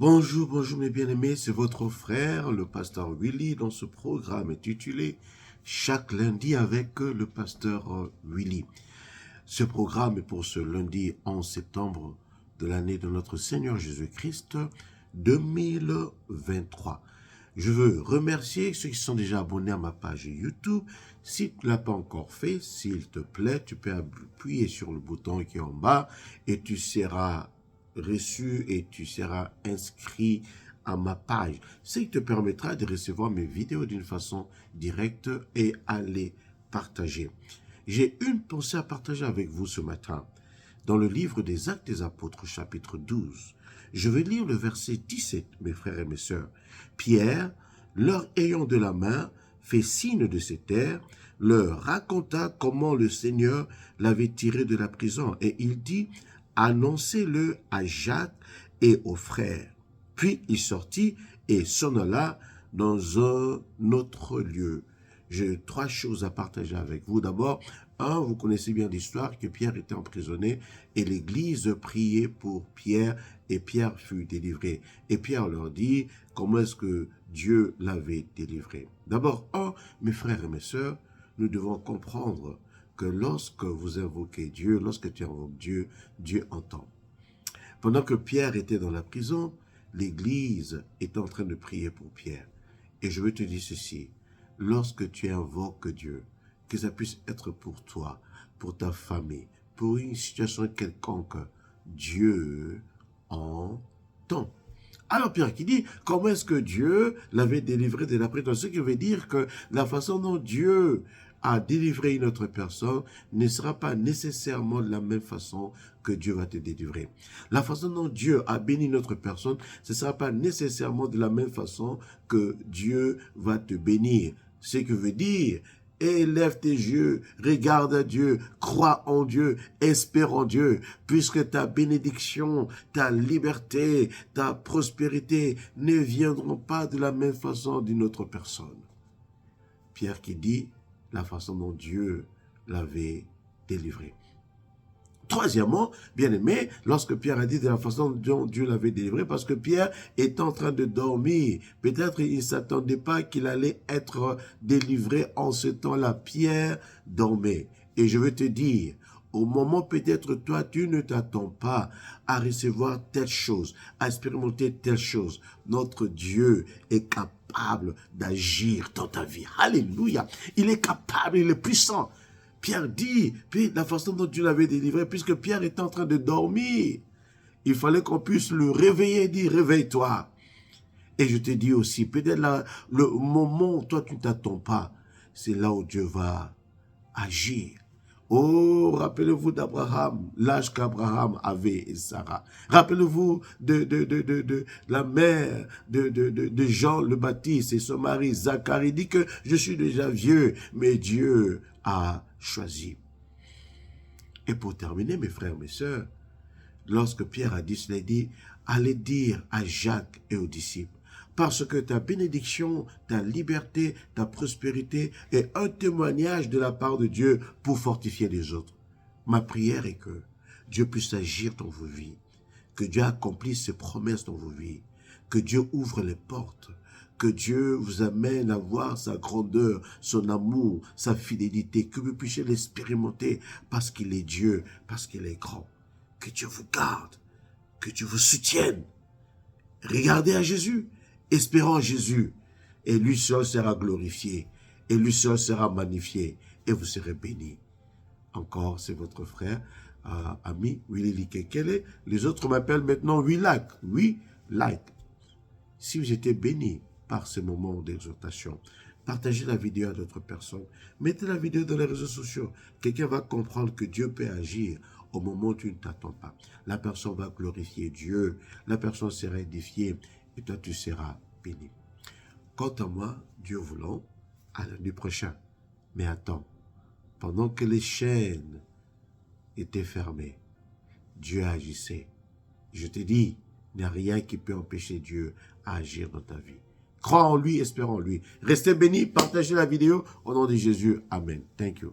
Bonjour, bonjour mes bien-aimés, c'est votre frère, le pasteur Willy, dans ce programme intitulé Chaque lundi avec le pasteur Willy. Ce programme est pour ce lundi 11 septembre de l'année de notre Seigneur Jésus-Christ 2023. Je veux remercier ceux qui sont déjà abonnés à ma page YouTube. Si tu ne l'as pas encore fait, s'il te plaît, tu peux appuyer sur le bouton qui est en bas et tu seras reçu et tu seras inscrit à ma page. Ce qui te permettra de recevoir mes vidéos d'une façon directe et à les partager. J'ai une pensée à partager avec vous ce matin. Dans le livre des Actes des Apôtres, chapitre 12, je vais lire le verset 17, mes frères et mes sœurs. Pierre, leur ayant de la main fait signe de se taire, leur raconta comment le Seigneur l'avait tiré de la prison. Et il dit, annoncez-le à Jacques et aux frères. Puis il sortit et s'en alla dans un autre lieu. J'ai trois choses à partager avec vous. D'abord, vous connaissez bien l'histoire que Pierre était emprisonné et l'Église priait pour Pierre et Pierre fut délivré. Et Pierre leur dit comment est-ce que Dieu l'avait délivré. D'abord, mes frères et mes sœurs, nous devons comprendre que lorsque vous invoquez Dieu, lorsque tu invoques Dieu, Dieu entend. Pendant que Pierre était dans la prison, l'Église est en train de prier pour Pierre. Et je veux te dire ceci, lorsque tu invoques Dieu, que ça puisse être pour toi, pour ta famille, pour une situation quelconque, Dieu entend. Alors Pierre qui dit, comment est-ce que Dieu l'avait délivré de la prison? Ce qui veut dire que la façon dont Dieu a délivré une autre personne ne sera pas nécessairement de la même façon que Dieu va te délivrer. La façon dont Dieu a béni une autre personne, ce ne sera pas nécessairement de la même façon que Dieu va te bénir. Ce qui veut dire, élève tes yeux, regarde à Dieu, crois en Dieu, espère en Dieu, puisque ta bénédiction, ta liberté, ta prospérité ne viendront pas de la même façon d'une autre personne. Pierre qui dit la façon dont Dieu l'avait délivré. Troisièmement, bien aimé, lorsque Pierre a dit de la façon dont Dieu l'avait délivré, parce que Pierre est en train de dormir. Peut-être il ne s'attendait pas qu'il allait être délivré en ce temps-là. Pierre dormait. Et je veux te dire, au moment peut-être toi, tu ne t'attends pas à recevoir telle chose, à expérimenter telle chose. Notre Dieu est capable d'agir dans ta vie. Alléluia. Il est capable, il est puissant. Pierre dit, puis la façon dont Dieu l'avait délivré, puisque Pierre était en train de dormir, il fallait qu'on puisse le réveiller et dire, réveille-toi. Et je te dis aussi, peut-être le moment où toi tu ne t'attends pas, c'est là où Dieu va agir. Oh, rappelez-vous d'Abraham, l'âge qu'Abraham avait et Sarah. Rappelez-vous de la mère de Jean le Baptiste et son mari Zacharie. Il dit que je suis déjà vieux, mais Dieu a choisi. Et pour terminer, mes frères, mes sœurs, lorsque Pierre a dit cela, il dit, allez dire à Jacques et aux disciples, parce que ta bénédiction, ta liberté, ta prospérité est un témoignage de la part de Dieu pour fortifier les autres. Ma prière est que Dieu puisse agir dans vos vies, que Dieu accomplisse ses promesses dans vos vies, que Dieu ouvre les portes, que Dieu vous amène à voir sa grandeur, son amour, sa fidélité, que vous puissiez l'expérimenter parce qu'il est Dieu, parce qu'il est grand. Que Dieu vous garde, que Dieu vous soutienne. Regardez à Jésus. Espérons en Jésus, et lui seul sera glorifié, et lui seul sera magnifié, et vous serez bénis. Encore, c'est votre frère, ami, Willy Likekele. Les autres m'appellent maintenant Willak. Oui, like. Si vous étiez bénis par ce moment d'exhortation, partagez la vidéo à d'autres personnes. Mettez la vidéo dans les réseaux sociaux. Quelqu'un va comprendre que Dieu peut agir au moment où tu ne t'attends pas. La personne va glorifier Dieu. La personne sera édifiée. Et toi, tu seras béni. Quant à moi, Dieu voulant, à lundi prochain. Mais attends, pendant que les chaînes étaient fermées, Dieu agissait. Je te dis, il n'y a rien qui peut empêcher Dieu à agir dans ta vie. Crois en lui, espère en lui. Restez bénis, partagez la vidéo. Au nom de Jésus, Amen. Thank you.